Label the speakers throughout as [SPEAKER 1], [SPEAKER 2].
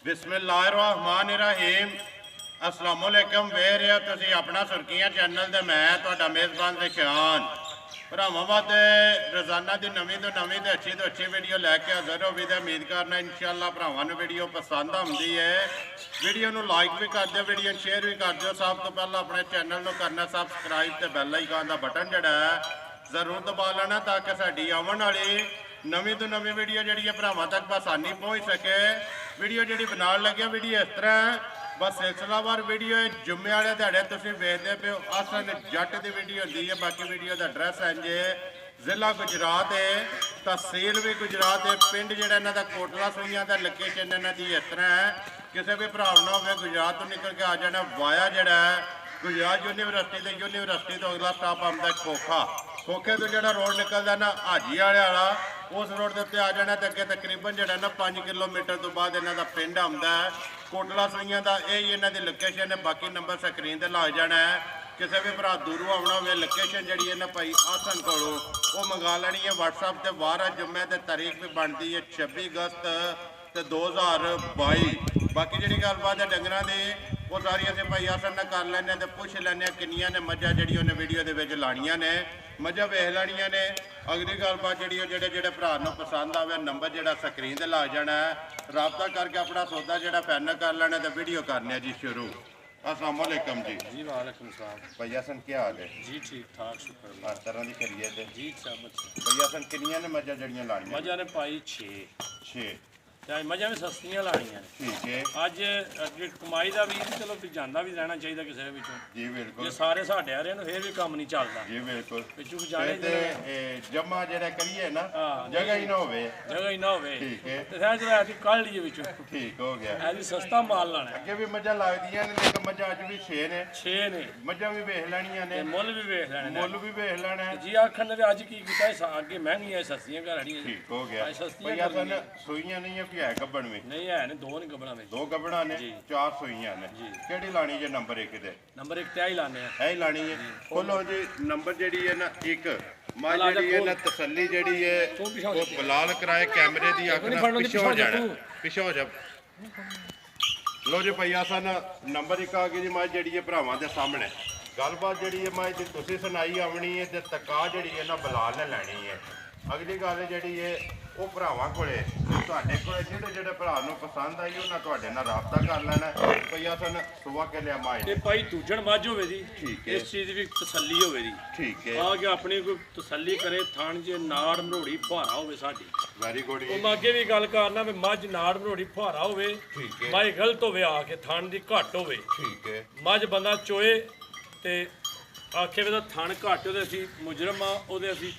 [SPEAKER 1] बिस्मिल्लाहिर्रहमानिर्रहीम अस्सलाम वालेकुम। वेख रहे हो तुसीं अपना सुर्खियां चैनल ते मैं तुहाडा मेज़बान रिशान भरावां वास्ते रोज़ाना की नवीं तो नवीं तो अच्छी वीडियो लैके हाज़र हो भी। उम्मीद करना इंशाअल्लाह भरावां नूं वीडियो पसंद आउंदी है। वीडियो नूं लाइक भी कर दिओ, वीडियो शेयर भी कर दिओ। सब तो पहले अपने चैनल नूं करना सबसक्राइब ते बैल आइकन दा बटन जिहड़ा है जरूर दबा लेना ताकि साडी आउण वाली नवीं तो नवीं वीडियो जिहड़ी है भरावां तक आसानी पहुँच सके। वीडियो जिहड़ी बनाउण लगे वीडियो इस तरह बस सिलसिलावार वीडियो है। जुम्मे वाले दिहाड़े तुसीं वेखदे पे हो असन जट की वीडियो होंदी है। बाकी वीडियो का एड्रैस है जे जिला गुजरात है, तहसील भी गुजरात है, पिंड जिहड़ा इन्हां दा कोटला सूइयां दा लोकेशन इन्हां दी इस तरह है। किसी भी भरा ना हो गुजरात तो निकल के आ जाना वाया जिहड़ा है गुजरात यूनीवर्सिटी तो अगला स्टाप आउंदा खोखा। खोखे तो जो रोड निकलता ना हाजी वाला उस रोड के उत्ते आ जाना तो अगे तकरीबन जो ना 5 किलोमीटर तो बाद इन्हों का पिंड आता है कोटला सूइयां का। यही इन्हों की लोकेशन है। बाकी नंबर स्क्रीन पर लग जाना है। किसी भी भरा दूरों आना हो लोकेशन जी है ना भाई आसन को वो मंगा लेनी है व्हाट्सएप से। 12 जुम्मे की तारीख भी बनती है 26 अगस्त 2022। बाकी जी गलबात है डंगर की वो सारी असं भाई आसन ना कर लें तो पुछ लें किनिया ने मझा जी उन्हें वीडियो के लानिया ने मझा वेख लैनिया ने। अगली गलबात जी जोड़े भरा पसंद आवे नंबर जो स्क्रीन से लग जाना है। रबता करके अपना सौदा जो फाइनल कर लेना तो वीडियो करने जी शुरू। अस्सलाम वालेकुम जी।
[SPEAKER 2] जी वालेकुम सलाम।
[SPEAKER 1] भैया सन क्या हाल है?
[SPEAKER 2] जी ठीक ठाक शुक्र
[SPEAKER 1] हर तरह की खरीद है
[SPEAKER 2] जी सब अच्छा।
[SPEAKER 1] भैया सन किनिया ने मझा जड़ियाँ लानिया?
[SPEAKER 2] मझा ने पाई 6 चाहे मझा भी सस्तियां लानियां ने।
[SPEAKER 1] ठीक है।
[SPEAKER 2] अज अगे कमाई का भी चलो जाना भी रहना चाहिए किसी विचों।
[SPEAKER 1] जी बिल्कुल।
[SPEAKER 2] जे सारे साढ़े आ रहे हैं फिर भी काम नहीं चलता।
[SPEAKER 1] जी बिल्कुल।
[SPEAKER 2] पिछू जाने
[SPEAKER 1] जमा जरा करिए ना
[SPEAKER 2] हाँ,
[SPEAKER 1] जगह ही ना होवे।
[SPEAKER 2] जगह ही ना होवे
[SPEAKER 1] ठीक है।
[SPEAKER 2] ते फिर जरा ऐसी कढ़ लिए विचों।
[SPEAKER 1] ठीक हो गया।
[SPEAKER 2] ऐसी सस्ता माल लाना है।
[SPEAKER 1] अगे भी मझा लगदियां ने लेकिन मझा अज भी 6 ने।
[SPEAKER 2] 6 ने
[SPEAKER 1] मझा भी वेख लैनियां ने
[SPEAKER 2] ते मुੱਲ भी वेख लेने ने।
[SPEAKER 1] मुੱਲ भी वेख लेना है।
[SPEAKER 2] जी आखन ने अज की कीता अगे महंगियां सस्तियां घर आड़ियां।
[SPEAKER 1] ठीक हो गया।
[SPEAKER 2] अज सस्तियां
[SPEAKER 1] भैया
[SPEAKER 2] कर
[SPEAKER 1] सन सूइयां नहीं है कि है गब्बन में?
[SPEAKER 2] नहीं है ने दो नहीं गबड़ा में।
[SPEAKER 1] 2 गब्बड़ा ने
[SPEAKER 2] जी।
[SPEAKER 1] 4 सूइयां ने।
[SPEAKER 2] जी।
[SPEAKER 1] केड़ी लानी जे नंबर 1 ते?
[SPEAKER 2] नंबर 1 ते ही लाने हैं।
[SPEAKER 1] है ही लानी है। खोलो जी नंबर जेडी है ना 1 मां
[SPEAKER 2] ला जा
[SPEAKER 1] जेडी है
[SPEAKER 2] खोल।
[SPEAKER 1] ना तसल्ली जेडी है
[SPEAKER 2] तू पिछा हो
[SPEAKER 1] वो
[SPEAKER 2] जा।
[SPEAKER 1] बलाल कराए कैमरे दी
[SPEAKER 2] नहीं
[SPEAKER 1] आखना
[SPEAKER 2] फड़ना दी,
[SPEAKER 1] पिछे
[SPEAKER 2] पिछा
[SPEAKER 1] हो
[SPEAKER 2] हो जा
[SPEAKER 1] जाना
[SPEAKER 2] तू।
[SPEAKER 1] पिछे हो जा। लो जी भैया सन नंबर 1 आ गई जी मां जेडी है भरावां दे सामने। गलबात जेडी है मां दी तुसीं सुनाई आवनी है ते तका जेडी है ना बलाल ने लैनी है। अगली गल जेडी है वो भरावां कोले तुहाडे कोले जेड़े भरा नूं पसंद आई उन्हां तुहाडे नाल राबता कर लेना। भैया सन सुबह के लिया मां
[SPEAKER 2] ते भाई दूजण मੱਝ होवे दी
[SPEAKER 1] ठीक है।
[SPEAKER 2] इस चीज ਦੀ ਵੀ ਤਸੱਲੀ ਹੋਵੇ ਦੀ
[SPEAKER 1] ठीक है।
[SPEAKER 2] ਆ ਕੇ ਆਪਣੀ ਕੋਈ ਤਸੱਲੀ ਕਰੇ ਥਣ ਜੇ ਨਾੜ ਮਰੋੜੀ ਭਾਰਾ ਹੋਵੇ ਸਾਡੀ।
[SPEAKER 1] वेरी गुड
[SPEAKER 2] ਉਹ ਮੈਂ ਅੱਗੇ ਵੀ ਗੱਲ ਕਰਨਾ ਵੀ ਮੱਝ ਨਾੜ ਮਰੋੜੀ ਭਾਰਾ ਹੋਵੇ
[SPEAKER 1] ठीक है।
[SPEAKER 2] ਮਾਈ ਗਲਤ ਹੋਵੇ ਆ ਕੇ ਥਣ ਦੀ ਘੱਟ ਹੋਵੇ।
[SPEAKER 1] ठीक है।
[SPEAKER 2] ਮੱਝ ਬੰਦਾ ਚੋਏ ਤੇ ਆਖੇ ਵੀ ਤਾਂ ਥਣ ਘੱਟ ਉਹਦੇ ਅਸੀਂ ਮੁਜਰਮ ਆ ਉਹਦੇ ਅਸੀਂ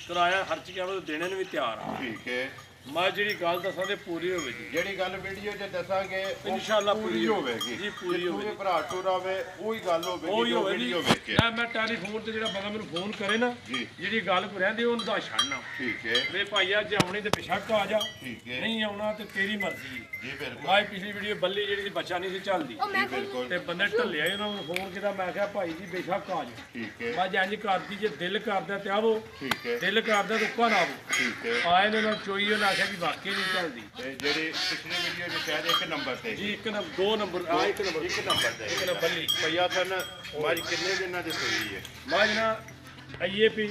[SPEAKER 2] ਕਿਰਾਇਆ ਖਰਚ ਕੇ ਉਹ ਦੇਣੇ ਨੂੰ ਵੀ ਤਿਆਰ ਆ।
[SPEAKER 1] ठीक है।
[SPEAKER 2] ਮੱਝ ਜਿਹੜੀ ਗੱਲ ਦੱਸਾਂ ਤੇ ਪੂਰੀ ਹੋਵੇ ਜੀ।
[SPEAKER 1] ਜਿਹੜੀ ਗੱਲ ਵੀਡੀਓ 'ਚ ਦੱਸਾਂਗੇ ਉਹ
[SPEAKER 2] ਇਨਸ਼ਾਅੱਲਾ
[SPEAKER 1] ਪੂਰੀ ਹੋਵੇਗੀ
[SPEAKER 2] ਜੀ ਪੂਰੀ ਹੋਵੇਗੀ।
[SPEAKER 1] ਭਰਾ ਟੁਰਾਵੇ ਉਹੀ ਗੱਲ ਹੋਵੇਗੀ
[SPEAKER 2] ਉਹੀ
[SPEAKER 1] ਜੋ
[SPEAKER 2] ਹੋਵੇ ਜੀ।
[SPEAKER 1] ਵੀਡੀਓ ਵੇਖ ਕੇ।
[SPEAKER 2] ਮੈਂ ਟੈਲੀਫੋਨ ਤੇ ਜਿਹੜਾ ਬੰਦਾ ਮੈਨੂੰ ਫੋਨ ਕਰੇ ਨਾ
[SPEAKER 1] ਜੀ।
[SPEAKER 2] ਜਿਹੜੀ ਗੱਲ ਕੋ ਰਹਿੰਦੀ ਉਹਨੂੰ ਦਾ ਛੱਡਣਾ
[SPEAKER 1] ਠੀਕ ਹੈ।
[SPEAKER 2] ਵੇ ਭਾਈ ਅੱਜ ਆਉਣੀ ਤੇ ਬੇਸ਼ੱਕ ਆ ਜਾ,
[SPEAKER 1] ਠੀਕ ਹੈ।
[SPEAKER 2] ਨਹੀਂ ਆਉਣਾ ਤੇ ਤੇਰੀ ਮਰਜ਼ੀ।
[SPEAKER 1] ਜੀ ਬਿਲਕੁਲ।
[SPEAKER 2] ਮਾਈ ਪਿਛਲੀ ਵੀਡੀਓ ਬੱਲੀ ਜਿਹੜੀ ਸੀ ਬੱਚਾ ਨਹੀਂ ਸੀ ਚੱਲਦੀ
[SPEAKER 1] ਜੀ ਬਿਲਕੁਲ।
[SPEAKER 2] ਤੇ ਬੰਦੇ ਢੱਲਿਆ ਉਹਨਾਂ ਨੂੰ ਫੋਨ ਕੀਤਾ। ਮੈਂ ਕਿਹਾ ਭਾਈ ਜੀ ਬੇਸ਼ੱਕ ਆ ਜਾ।
[SPEAKER 1] ਠੀਕ ਹੈ।
[SPEAKER 2] ਮੈਂ ਇੰਜ ਕਰਦੀ ਜੇ ਦਿਲ ਕਰਦਾ ਤੇ ਆਵੋ,
[SPEAKER 1] ਠੀਕ ਹੈ।
[SPEAKER 2] ਦਿਲ ਕਰਦਾ ਤਾਂ ਉੱਕਾ ਨਾ ਆਵੋ।
[SPEAKER 1] ਠੀਕ ਹੈ।
[SPEAKER 2] ਆਏ ਨੇ ਨਾਲ ਚੋਈ ਉਹਨਾਂ ਆਖਿਆ ਵੀ ਵਾਕਈ ਨਹੀਂ ਚੱਲਦੀ
[SPEAKER 1] ਤੇ ਜਿਹੜੀ ਪਿਛਲੀ ਵੀਡੀਓ 'ਚ ਸ਼ਾਇਦ 1 ਨੰਬਰ ਤੇ
[SPEAKER 2] ਜੀ। ਇੱਕ ਨੰਬਰ 2 ਨੰਬਰ ਆ 1 ਨੰਬਰ
[SPEAKER 1] 1 ਨੰਬਰ ਤੇ
[SPEAKER 2] ਇੱਕ ਨੰਬਰ ਬੱਲੀ
[SPEAKER 1] ਭਈਆ ਸਨ ਮਾਜ ਕਿੰਨੇ ਦਿਨਾਂ ਦੀ ਸੋਈ ਹੈ?
[SPEAKER 2] ਮਾਜ ਨਾ ਆਈਏ ਵੀ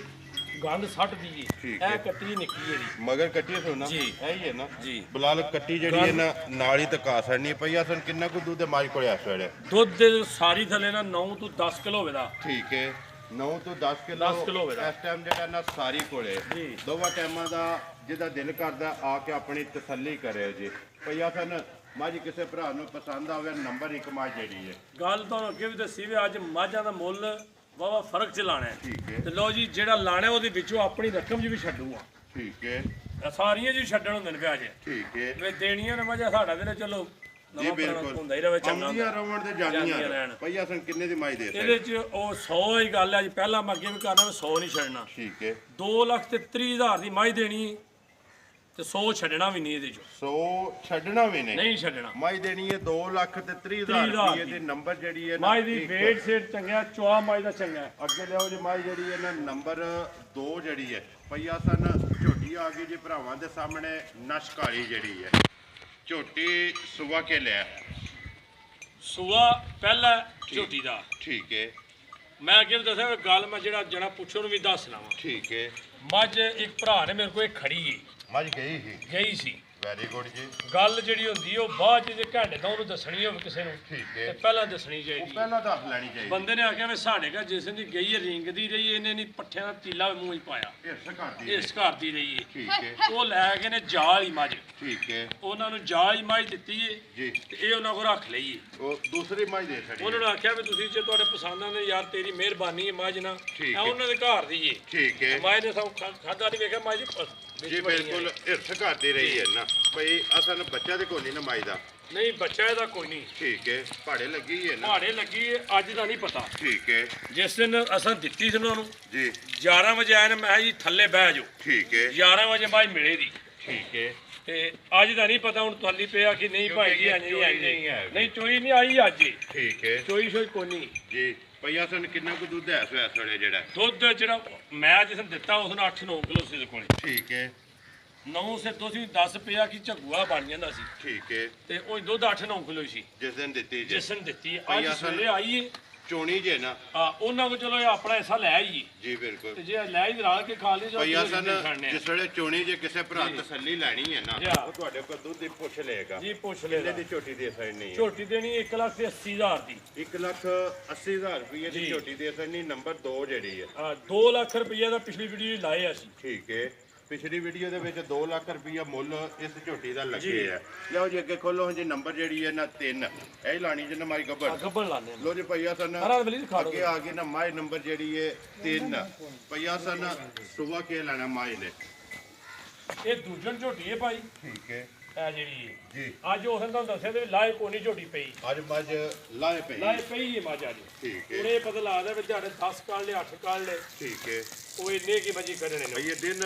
[SPEAKER 2] ਗੰਦ ਸੱਟ ਦੀ
[SPEAKER 1] ਠੀਕ
[SPEAKER 2] ਐ
[SPEAKER 1] ਹੈ।
[SPEAKER 2] ਕੱਟੀ ਨਿੱਕੀ ਹੈ ਜੀ।
[SPEAKER 1] ਮਗਰ ਕੱਟੀ ਸੋਨਾ
[SPEAKER 2] ਜੀ।
[SPEAKER 1] ਹੈ ਹੀ ਹੈ ਨਾ
[SPEAKER 2] ਜੀ।
[SPEAKER 1] ਬਲਾਲ ਕੱਟੀ ਜਿਹੜੀ ਹੈ ਨਾ ਨਾਲ ਹੀ ਤਕਾ ਸੜਨੀ ਭਈਆ ਸਨ ਕਿੰਨਾ ਕੁ ਦੁੱਧ ਮਾਜ ਕੋਲੇ ਇਸ ਵੇਲੇ?
[SPEAKER 2] ਦੁੱਧ ਦੇ ਸਾਰੀ ਥੱਲੇ ਨਾ 9 ਤੋਂ 10 ਕਿਲੋ ਹੋਵੇ ਦਾ।
[SPEAKER 1] ਠੀਕ ਹੈ। 9 ਤੋਂ 10 ਕਿਲੋ
[SPEAKER 2] 10 ਕਿਲੋ ਹੋਵੇਗਾ।
[SPEAKER 1] ਇਸ ਟਾਈਮ ਜਿਹੜਾ ਨਾ ਸਾਰੀ ਕੋਲੇ
[SPEAKER 2] ਜੀ।
[SPEAKER 1] ਦੋਵਾਂ ਟਾਈਮਾਂ ਦਾ ਜਿਹਦਾ ਦਿਲ ਕਰਦਾ ਆ ਕੇ ਆਪਣੀ ਤਸੱਲੀ ਕਰਿਓ ਜੀ। ਭਈਆ ਸਨ ਮੱਝ ਕਿਸੇ ਭਰਾ ਨੂੰ ਪਸੰਦ ਆਵੇ ਨੰਬਰ 1 ਮੱਝ ਜਿਹੜੀ ਹੈ।
[SPEAKER 2] ਗੱਲ ਤੁਹਾਨੂੰ ਅੱਗੇ ਵੀ ਦੱਸੀ ਵੀ ਅੱਜ ਮੱਝਾਂ ਦਾ ਮੁੱਲ ਵਾਵਾ ਫਰਕ ਚ ਲਾਣਾ ਹੈ।
[SPEAKER 1] ਠੀਕ ਹੈ।
[SPEAKER 2] ਤੇ ਲੋ ਜੀ ਜਿਹੜਾ ਲਾਣਾ ਉਹਦੇ ਵਿੱਚੋਂ ਆਪਣੀ ਰਕਮ ਜੀ ਵੀ ਛੱਡੂਗਾ।
[SPEAKER 1] ਠੀਕ ਹੈ।
[SPEAKER 2] ਇਹ ਸਾਰੀਆਂ ਜੀ ਛੱਡਣ ਹੁੰਦੇ ਨੇ ਪਿਆ ਜੇ
[SPEAKER 1] ਠੀਕ ਹੈ।
[SPEAKER 2] ਵੇ ਦੇਣੀਆਂ ਨੇ ਮੱਝਾਂ ਸਾਡਾ ਤੇ ਚਲੋ
[SPEAKER 1] ਜੀ
[SPEAKER 2] ਨਵਾਂ ਪੁਰਾਣਾ
[SPEAKER 1] ਬਿਲਕੁਲ
[SPEAKER 2] ਹੁੰਦਾ ਹੀ ਰਵੇ ਚੰਗਾ
[SPEAKER 1] ਆਉਂਦੀਆਂ
[SPEAKER 2] ਹੁੰਦਾ।
[SPEAKER 1] ਰਵਣ ਤੇ
[SPEAKER 2] ਜਾਂਦੀਆਂ
[SPEAKER 1] ਜਾਂਦੀਆਂ
[SPEAKER 2] ਰਹਿਣ।
[SPEAKER 1] ਭਈਆ ਸਨ ਕਿੰਨੇ ਦੀ ਮੱਝ ਦੇ
[SPEAKER 2] ਇਹਦੇ ਚ ਉਹ 100 ਹੀ ਗੱਲ ਹੈ ਜੀ। ਪਹਿਲਾਂ ਮੈਂ ਅੱਗੇ ਵੀ ਕਰਨਾ ਵੀ 100 ਨਹੀਂ ਛੱਡਣਾ।
[SPEAKER 1] ਠੀਕ ਹੈ।
[SPEAKER 2] 2,30,000 ਦੀ ਮੱਝ ਦੇਣੀ ਤੇ 100 ਛੱਡਣਾ ਵੀ ਨਹੀਂ ਇਹਦੇ ਚ।
[SPEAKER 1] 100 ਛੱਡਣਾ ਵੀ ਨਹੀਂ
[SPEAKER 2] ਨਹੀਂ ਛੱਡਣਾ।
[SPEAKER 1] ਮੱਝ ਦੇਣੀ ਹੈ 2,30,000 ਰੁਪਏ ਦੀ ਨੰਬਰ ਜਿਹੜੀ ਹੈ ਨਾ
[SPEAKER 2] ਮੱਝ ਦੀ
[SPEAKER 1] ਇੱਕ।
[SPEAKER 2] ਵੇਟ ਸੇਟ ਚੰਗਾ ਚੁਆ ਮੱਝ ਦਾ ਚੰਗਾ ਹੈ।
[SPEAKER 1] ਅੱਗੇ ਲਿਆਓ ਜੀ ਮੱਝ ਜਿਹੜੀ ਹੈ ਨਾ ਨੰਬਰ 2 ਜਿਹੜੀ ਹੈ ਭਈਆ ਸਨ ਝੋਟੀ ਆ ਗਈ ਜੀ ਭਰਾਵਾਂ ਦੇ ਸਾਹਮਣੇ ਨਸ਼ਕਾਲੀ ਜਿਹੜੀ ਹੈ ਝੋਟੀ ਸੁਬਾ ਕੇ ਲਿਆ
[SPEAKER 2] ਸੂਆ ਪਹਿਲਾ ਝੋਟੀ ਦਾ।
[SPEAKER 1] ਠੀਕ ਹੈ
[SPEAKER 2] ਮੈਂ ਅੱਗੇ ਵੀ ਦੱਸਿਆ ਵੀ ਗੱਲ ਮੈਂ ਜਿਹੜਾ ਪੁੱਛੋ ਨੂੰ ਵੀ ਦੱਸ ਲਵਾਂ।
[SPEAKER 1] ਠੀਕ ਹੈ
[SPEAKER 2] ਮੱਝ ਇੱਕ ਭਰਾ ਨੇ ਮੇਰੇ ਕੋਲ ਇਹ ਖੜੀ ਏ,
[SPEAKER 1] ਮੱਝ ਗਈ ਸੀ
[SPEAKER 2] ਗਈ ਸੀ।
[SPEAKER 1] ਵੈਰੀ ਗੁੱਡ ਜੀ
[SPEAKER 2] ਗੱਲ ਜਿਹੜੀ ਹੁੰਦੀ ਉਹ ਬਾਅਦ 'ਚ ਜੇ ਘੰਟੇ ਤੋਂ ਉਹਨੂੰ ਦੱਸਣੀ ਹੋਵੇ ਕਿਸੇ ਨੂੰ
[SPEAKER 1] ਠੀਕ
[SPEAKER 2] ਤੇ
[SPEAKER 1] ਹੈ
[SPEAKER 2] ਪਹਿਲਾਂ ਦੱਸਣੀ
[SPEAKER 1] ਉਹ
[SPEAKER 2] ਚਾਹੀਦੀ।
[SPEAKER 1] ਪਹਿਲਾਂ ਦੱਸ ਲੈਣੀ ਚਾਹੀਦੀ
[SPEAKER 2] ਬੰਦੇ ਨੇ ਆਖਿਆ ਵੀ ਸਾਡੇ ਘਰ ਜਿਸ ਦੀ ਗਈ ਹੈ ਰਿੰਗਦੀ ਰਹੀ ਇਹਨੇ ਨਹੀਂ ਪੱਠਿਆਂ ਦਾ ਤੀਲਾ ਮੂੰਹ 'ਚ ਪਾਇਆ,
[SPEAKER 1] ਇਸ ਕਰਦੀ
[SPEAKER 2] ਇਸ ਘਰ ਦੀ ਰਹੀ
[SPEAKER 1] ਠੀਕ
[SPEAKER 2] ਹੈ।
[SPEAKER 1] ਹੈ
[SPEAKER 2] ਉਹ ਲੈ ਕੇ ਨੇ ਜਾਲ ਹੀ ਮੱਝ,
[SPEAKER 1] ਠੀਕ ਹੈ
[SPEAKER 2] ਉਹਨਾਂ ਨੂੰ ਜਾਲ ਹੀ ਮੱਝ ਦਿੱਤੀ ਏ
[SPEAKER 1] ਜੀ
[SPEAKER 2] ਤੇ ਇਹ ਉਹਨਾਂ ਕੋਲ ਰੱਖ ਲਈ ਏ।
[SPEAKER 1] ਉਹ ਦੂਸਰੀ ਮੱਝ ਦੇ ਛੜੀ
[SPEAKER 2] ਉਹਨਾਂ ਨੂੰ ਆਖਿਆ ਵੀ ਤੁਸੀਂ ਜੇ ਤੁਹਾਡੇ ਪਸੰਦ ਆਉਂਦੇ ਯਾਰ ਤੇਰੀ ਮਿਹਰਬਾਨੀ ਹੈ ਮੱਝ ਨਾ,
[SPEAKER 1] ਠੀਕ
[SPEAKER 2] ਇਹ
[SPEAKER 1] ਹੈ।
[SPEAKER 2] ਉਹਨਾਂ ਦੇ ਘਰ ਦੀ ਏ।
[SPEAKER 1] ਠੀਕ ਹੈ
[SPEAKER 2] ਮੱਝ ਨੇ ਸਭ ਖਾਧਾ ਨਹੀਂ ਵੇਖਿਆ ਮੱਝ ਵਿੱਚ
[SPEAKER 1] ਜੀ
[SPEAKER 2] ਬਣੀ
[SPEAKER 1] ਬਿਲਕੁਲ
[SPEAKER 2] ਹੈ।
[SPEAKER 1] ਇਸ ਕਰਦੀ ਰਹੀ ਹੈ ਨਾ ਭਈ ਅਸਲ ਬੱਚਾ ਦੇ ਕੋਲ ਨਹੀਂ ਨਾ ਮਾਈ ਦਾ
[SPEAKER 2] ਨਹੀਂ ਬੱਚਾ ਇਹਦਾ ਕੋਈ ਨਹੀਂ,
[SPEAKER 1] ਠੀਕ ਹੈ ਪਹਾੜੇ ਲੱਗੀ ਹੈ ਨਾ
[SPEAKER 2] ਪਹਾੜੇ ਲੱਗੀ ਏ, ਅੱਜ ਦਾ ਨਹੀਂ ਪਤਾ।
[SPEAKER 1] ਠੀਕ ਹੈ
[SPEAKER 2] ਜਿਸ ਦਿਨ ਅਸਾਂ ਦਿੱਤੀ ਸੀ ਉਹਨਾਂ ਨੂੰ
[SPEAKER 1] ਜੀ
[SPEAKER 2] 11 ਵਜੇ ਆਏ ਨੇ, ਮੈਂ ਕਿਹਾ ਜੀ ਥੱਲੇ ਬਹਿ ਜਾਓ।
[SPEAKER 1] ਠੀਕ ਹੈ
[SPEAKER 2] 11 ਵਜੇ ਬਾਅਦ ਮਿਲੇ ਦੀ
[SPEAKER 1] ਠੀਕ ਹੈ
[SPEAKER 2] ਤੇ ਅੱਜ ਦਾ ਨਹੀਂ ਪਤਾ ਹੁਣ ਥੱਲੀ ਪਿਆ ਕਿ ਨਹੀਂ ਭਾਈ ਜੀ ਅੱਜ ਨਹੀਂ ਆਈ
[SPEAKER 1] ਨਹੀਂ ਹੈ।
[SPEAKER 2] ਨਹੀਂ ਚੋਈ ਨਹੀਂ ਆਈ ਅੱਜ ਹੀ।
[SPEAKER 1] ਠੀਕ ਹੈ
[SPEAKER 2] ਚੋਈ ਸ਼ੋਈ ਕੋਈ ਨਹੀਂ।
[SPEAKER 1] ਜੀ ਭਈ ਅਸਲ ਕਿੰਨਾ ਕੁ ਦੁੱਧ ਹੈ ਇਸ ਵੇਲੇ ਜਿਹੜਾ
[SPEAKER 2] ਦੁੱਧ ਜਿਹੜਾ ਮੈਂ ਜਿਸ ਨੂੰ ਦਿੱਤਾ ਉਸ ਨੂੰ 8-9 ਕਿਲੋ ਸੀ ਦੇ ਕੋਲੇ।
[SPEAKER 1] ਠੀਕ ਹੈ
[SPEAKER 2] 9 ਸੇ ਤੁਸੀਂ 10 ਪਿਆ ਕਿ ਝੱਗੂਆ ਬਣ ਜਾਂਦਾ ਸੀ
[SPEAKER 1] ਠੀਕ ਹੈ
[SPEAKER 2] ਤੇ ਉਹ ਦੁੱਧ 8-9 ਕਿਲੋ ਸੀ
[SPEAKER 1] ਜਿਸ ਦਿਨ ਦਿੱਤੀ ਜੀ
[SPEAKER 2] ਜਿਸ ਨੇ ਦਿੱਤੀ।
[SPEAKER 1] ਭਾਈ
[SPEAKER 2] ਅੱਜ
[SPEAKER 1] ਅਸਲ-
[SPEAKER 2] ਸਵੇਰੇ ਆਈ ਏ
[SPEAKER 1] ਚੋਣੀ ਜੇ ਨਾ
[SPEAKER 2] ਉਹਨਾਂ ਕੋ ਚਲੋ ਇਹ ਆਪਣਾ ਹਿੱਸਾ ਲੈ ਆਈਏ
[SPEAKER 1] ਜੀ ਬਿਲਕੁਲ
[SPEAKER 2] ਤੇ ਜੇ ਲੈ ਹੀ ਰਲ ਕੇ ਖਾ ਲਈ ਜੋ
[SPEAKER 1] ਭਈ
[SPEAKER 2] ਅਸੀਂ
[SPEAKER 1] ਅਸਲ
[SPEAKER 2] ਖਾਣੇ ਆ।
[SPEAKER 1] ਜਿਸ ਵੇਲੇ ਚੋਣੀ ਜੇ ਕਿਸੇ ਭਰਾ ਤਸੱਲੀ ਲੈਣੀ ਹੈ ਨਾ
[SPEAKER 2] ਜੀ।
[SPEAKER 1] ਉਹ ਤੁਹਾਡੇ ਕੋਲ ਦੁੱਧ ਦੀ ਪੁੱਛ ਲਏਗਾ
[SPEAKER 2] ਜੀ ਪੁੱਛ
[SPEAKER 1] ਕਿੰਨੇ
[SPEAKER 2] ਲੈ
[SPEAKER 1] ਦੀ ਝੋਟੀ ਦੇ ਸੜਨੀ ਹੈ
[SPEAKER 2] ਝੋਟੀ ਦੇਣੀ 1,80,000 ਦੀ।
[SPEAKER 1] 1,80,000 ਰੁਪਏ ਦੀ
[SPEAKER 2] ਜੀ।
[SPEAKER 1] ਝੋਟੀ ਦੇ ਸੜਨੀ ਨੰਬਰ 2 ਜਿਹੜੀ ਹੈ
[SPEAKER 2] 2 ਲੱਖ ਰੁਪਏ ਦਾ ਪਿਛਲੀ ਵੀਡੀਓ ਲਾਏ ਅਸੀਂ।
[SPEAKER 1] ਠੀਕ ਹੈ ਪਿਛਲੀ ਵੀਡੀਓ ਦੇ ਵਿੱਚ 2 ਲੱਖ ਰੁਪਇਆ ਮੁੱਲ ਇਸ ਝੋਟੀ ਦਾ
[SPEAKER 2] ਜੀ।
[SPEAKER 1] ਲੱਗੇ ਹੈ ਲਓ ਜੀ ਅੱਗੇ ਖੋਲੋ ਜੀ ਨੰਬਰ ਜਿਹੜੀ ਹੈ ਨਾ 3 ਇਹ ਲਾਣੀ ਜੀ ਨਾ ਮਾਈ ਗੱਬਰ
[SPEAKER 2] ਗੱਬਣ ਲਾਣੇ ਆ।
[SPEAKER 1] ਲੋ ਜੀ ਭਈਆ ਸਨ
[SPEAKER 2] ਹਰਾ ਵਲੀ ਖਾ ਲਓ।
[SPEAKER 1] ਅੱਗੇ ਆ ਗਏ ਨਾ ਮਾਈ ਨੰਬਰ ਜਿਹੜੀ ਹੈ 3 ਭਈਆ ਸਨ ਸੁਬਾ ਕੇ ਲੈਣਾ ਮਾਈ ਨੇ
[SPEAKER 2] ਇਹ ਦੂਜਣ ਝੋਟੀ ਹੈ ਭਾਈ
[SPEAKER 1] ਠੀਕ ਹੈ
[SPEAKER 2] ਇਹ ਜਿਹੜੀ ਹੈ
[SPEAKER 1] ਜੀ
[SPEAKER 2] ਅੱਜ ਉਸ ਨੂੰ ਦੱਸਿਆ ਤੇ ਲਾਏ ਕੋਨੀ ਝੋਟੀ ਪਈ
[SPEAKER 1] ਅੱਜ ਮੱਝ ਲਾਏ ਪਈ
[SPEAKER 2] ਲਾਏ ਪਈ ਹੈ ਮੱਝ ਅੱਜ।
[SPEAKER 1] ਠੀਕ ਹੈ
[SPEAKER 2] ਉਹਨੇ ਪਤਾ ਲੱਗਦਾ ਵੀ ਤੁਹਾਡੇ 10 ਕਾਲ ਲੈ 8 ਕਾਲ ਲੈ
[SPEAKER 1] ਠੀਕ ਹੈ
[SPEAKER 2] ਉਹ ਇੰਨੇ ਕੀ ਮੱਝੀ ਕਰਨੇ ਨੇ।
[SPEAKER 1] ਭਈਆ ਦਿਨ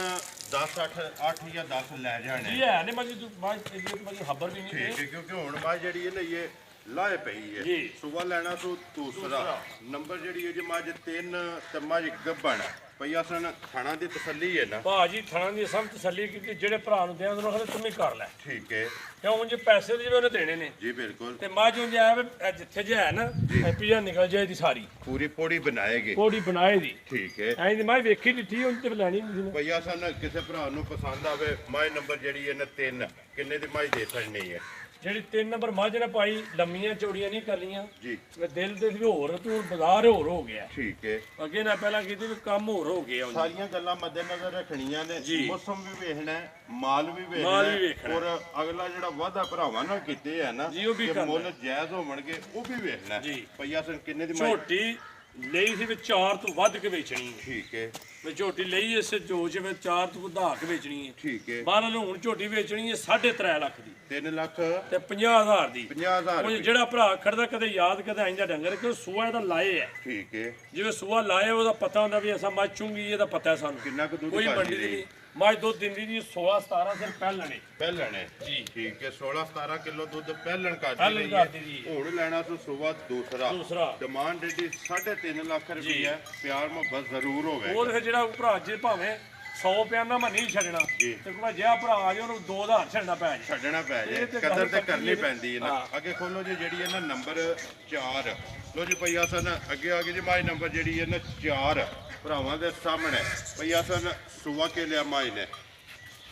[SPEAKER 1] 10 8 ਜਾਂ 10 ਲੈ ਜਾਣੇ
[SPEAKER 2] ਜੀ ਹੈ ਨੇ ਮੱਝੀ ਤੂੰ ਮੱਝੀ ਹੱਬਰ ਵੀ ਨਹੀਂ
[SPEAKER 1] ਠੀਕ ਹੈ ਕਿਉਂਕਿ ਹੁਣ ਮੱਝ ਜਿਹੜੀ ਹੈ ਨਾ ਇਹ ਲਾਏ ਪਈ ਹੈ
[SPEAKER 2] ਜੀ।
[SPEAKER 1] ਸੁਬਾ ਲੈਣਾ ਸੋ ਦੂਸਰਾ ਨੰਬਰ ਜਿਹੜੀ ਹੈ ਜੀ ਮੱਝ 3 ਤੇ ਮੱਝ ਗੱਬਣ ਭਈਆ ਸਨ ਖਾਣਾ ਦੀ ਤਸੱਲੀ ਹੈ ਨਾ
[SPEAKER 2] ਭਾਜੀ ਥਣਾ ਦੀ ਸਭ ਤਸੱਲੀ ਕੀਤੀ ਜਿਹੜੇ ਭਰਾ ਨੂੰ ਦਿਆਂ ਉਹਨਾਂ ਕਹਿੰਦੇ ਤੂੰ ਵੀ ਕਰ ਲੈ
[SPEAKER 1] ਠੀਕ ਹੈ
[SPEAKER 2] ਕਿਉਂ ਉਂਝ ਪੈਸੇ ਤੇ ਜਿਵੇਂ ਉਹਨੇ ਦੇਣੇ ਨੇ
[SPEAKER 1] ਜੀ ਬਿਲਕੁਲ
[SPEAKER 2] ਤੇ ਮੱਝ ਉਂਝ ਆਇਆ ਵੀ ਇਹ ਜਿੱਥੇ ਜੇ ਹੈ ਨਾ ਹੈਪੀ ਜਾਂ ਨਿਕਲ ਜਾਏ ਦੀ ਸਾਰੀ
[SPEAKER 1] ਪੂਰੀ ਪੋੜੀ ਬਣਾਏਗੇ
[SPEAKER 2] ਕੋੜੀ ਬਣਾਏ ਦੀ
[SPEAKER 1] ਠੀਕ ਹੈ
[SPEAKER 2] ਐਂ ਦੀ ਮੈਂ ਵੇਖੀ ਦਿੱਤੀ ਉਂਝ ਤੇ ਲੈਣੀ ਨਹੀਂ ਸੀ।
[SPEAKER 1] ਭਈਆ ਸਨ ਕਿਸੇ ਭਰਾ ਨੂੰ ਪਸੰਦ ਆਵੇ ਮਾਈ ਨੰਬਰ ਜਿਹੜੀ ਹੈ ਨਾ 3 ਕਿੰਨੇ ਦੀ ਮਾਈ ਦੇ ਸਕਣੀ ਹੈ
[SPEAKER 2] ਜਿਹੜੀ 3 ਨੰਬਰ ਮੱਝ ਨੇ ਪਾਈ ਲੰਮੀਆਂ ਚੌੜੀਆਂ ਨਹੀਂ ਕਰਨੀਆਂ
[SPEAKER 1] ਜੀ
[SPEAKER 2] ਮੈਂ ਦਿਲ ਦੇ ਵੀ ਹੋਰ ਤੂੰ ਬਾਜ਼ਾਰ ਹੋਰ ਹੋ ਗਿਆ
[SPEAKER 1] ਠੀਕ ਹੈ
[SPEAKER 2] ਅੱਗੇ ਨਾ ਪਹਿਲਾਂ ਕੀਤੀ ਵੀ ਕੰਮ ਹੋਰ ਹੋ ਗਿਆ ਉਂਝ।
[SPEAKER 1] ਸਾਰੀਆਂ ਗੱਲਾਂ ਮੱਦੇਨਜ਼ਰ ਰੱਖਣੀਆਂ ਨੇ
[SPEAKER 2] ਜੀ।
[SPEAKER 1] ਮੌਸਮ ਵੀ ਵੇਖਣਾ ਹੈ, ਮਾਲ ਵੀ
[SPEAKER 2] ਮਾਲ
[SPEAKER 1] ਵੇਖਣਾ
[SPEAKER 2] ਵੀ
[SPEAKER 1] ਹੈ,
[SPEAKER 2] ਵੇਖਣਾ
[SPEAKER 1] ਔਰ ਅਗਲਾ ਜਿਹੜਾ ਵਾਅਦਾ ਭਰਾਵਾਂ ਨਾਲ ਕੀਤੇ ਆ ਨਾ
[SPEAKER 2] ਜੀ, ਉਹ ਵੀ
[SPEAKER 1] ਕਿ
[SPEAKER 2] ਕਰਨਾ।
[SPEAKER 1] ਮੁੱਲ ਜਾਇਜ਼ ਹੋਣਗੇ ਉਹ ਵੀ ਵੇਖਣਾ ਹੈ।
[SPEAKER 2] ਜੀ।
[SPEAKER 1] ਭਈਆ ਸਨ ਕਿੰਨੇ ਦੀ ਮਾਈ
[SPEAKER 2] ਝੋਟੀ ਲਈ ਸੀ ਵੀ 4 ਤੋਂ ਵੱਧ ਕੇ ਵੇਚਣੀ ਹੈ
[SPEAKER 1] ਠੀਕ ਹੈ
[SPEAKER 2] ਵੀ ਝੋਟੀ ਲਈ ਇਸੇ ਜੋਸ਼ ਵਿੱਚ 4 ਤੋਂ ਵਧਾ ਕੇ ਵੇਚਣੀ ਹੈ।
[SPEAKER 1] ਠੀਕ ਹੈ
[SPEAKER 2] ਬਾਹਰ ਨੂੰ ਹੁਣ ਝੋਟੀ ਵੇਚਣੀ ਹੈ 3.5 ਲੱਖ ਦੀ
[SPEAKER 1] 3 ਲੱਖ
[SPEAKER 2] ਤੇ 50,000 ਦੀ।
[SPEAKER 1] 50,000
[SPEAKER 2] ਉਹ ਜਿਹੜਾ ਭਰਾ ਖੜਦਾ ਕਦੇ ਯਾਦ ਕਦੇ ਆਇਂਦਾ ਡੰਗਰ ਕਿ ਸੂਆ ਇਹਦਾ ਲਾਏ ਹੈ
[SPEAKER 1] ਠੀਕ ਹੈ
[SPEAKER 2] ਜਿਵੇਂ ਸੂਆ ਲਾਏ ਉਹਦਾ ਪਤਾ ਹੁੰਦਾ ਵੀ ਅਸਾਂ ਮੱਝ ਚੁੰਗੀ ਇਹਦਾ ਪਤਾ ਹੈ ਸਾਨੂੰ
[SPEAKER 1] ਕਿੰਨਾ ਕੁ ਦੁੱਧ
[SPEAKER 2] ਕੋਈ
[SPEAKER 1] ਘੱਟ
[SPEAKER 2] ਮੰਡੀ ਦੀ
[SPEAKER 1] ਰਹੀ?
[SPEAKER 2] ਨਹੀਂ ਮੱਝ ਦੁੱਧ ਦਿੰਦੀ ਦੀ 16-17 ਸਿਰ ਪਹਿਲਣੇ
[SPEAKER 1] ਪਹਿਲਣ ਹੈ
[SPEAKER 2] ਜੀ।
[SPEAKER 1] ਠੀਕ ਹੈ 16 17 ਕਿਲੋ ਦੁੱਧ ਪਹਿਲਣ ਕਰਦੀ
[SPEAKER 2] ਪਹਿਲਣ
[SPEAKER 1] ਰਹੀ
[SPEAKER 2] ਕਰਦੀ
[SPEAKER 1] ਹੈ
[SPEAKER 2] ਜੀ।
[SPEAKER 1] ਹੁਣ ਲੈਣਾ ਸੋ ਸੁਬਾ ਦੂਸਰਾ
[SPEAKER 2] ਦੂਸਰਾ
[SPEAKER 1] ਡਿਮਾਂਡ ਜਿਹੜੀ 3.5 ਲੱਖ ਰੁਪਈਆ ਪਿਆਰ ਮੁਹੱਬਤ ਜ਼ਰੂਰ ਹੋਵੇ
[SPEAKER 2] ਉਹ ਤੇ ਜਿਹੜਾ ਭਰਾ ਜੇ ਭਾਵੇਂ 100 ਪਿਆਨਾ ਮੈਂ ਨਹੀਂ ਛੱਡਣਾ
[SPEAKER 1] ਜੀ।
[SPEAKER 2] ਤੇ ਕੋਈ ਜਿਹਾ ਭਰਾ ਆ ਜੇ ਉਹਨੂੰ 2000 ਛੱਡਣਾ ਪੈ ਜੇ
[SPEAKER 1] ਛੱਡਣਾ ਪੈ ਜਾਏ
[SPEAKER 2] ਇਹ ਤੇ
[SPEAKER 1] ਕਦਰ
[SPEAKER 2] ਗੱਲ
[SPEAKER 1] ਤੇ
[SPEAKER 2] ਪੱਕੀ
[SPEAKER 1] ਕਰਨੀ
[SPEAKER 2] ਹੈ।
[SPEAKER 1] ਪੈਂਦੀ ਹੈ ਨਾ
[SPEAKER 2] ਹਾਂ।
[SPEAKER 1] ਅੱਗੇ ਖੋਲੋ ਜੀ ਜਿਹੜੀ ਹੈ ਨਾ ਨੰਬਰ 4 ਲੋ ਜੀ ਭਈਆ ਸਨ ਅੱਗੇ ਆ ਗਈ ਜੀ ਮਾਈ ਨੰਬਰ ਜਿਹੜੀ ਹੈ ਨਾ 4 ਭਰਾਵਾਂ ਦੇ ਸਾਹਮਣੇ ਭਈਆ ਸਨ ਸੁਬਾ ਕੇ ਲਿਆ ਮਾਈ ਨੇ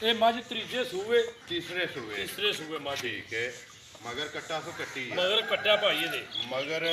[SPEAKER 2] ਇਹ ਮੱਝ ਤੀਜੇ ਸੂਏ
[SPEAKER 1] ਤੀਸਰੇ ਸੂਏ
[SPEAKER 2] ਤੀਸਰੇ ਸੂਏ ਮੱਝ
[SPEAKER 1] ਠੀਕ ਹੈ ਮਗਰ ਕੱਟਾ ਸੋ ਕੱਟੀ ਹੈ
[SPEAKER 2] ਮਗਰ ਕੱਟਿਆ ਭਾਈ ਇਹਦੇ
[SPEAKER 1] ਮਗਰ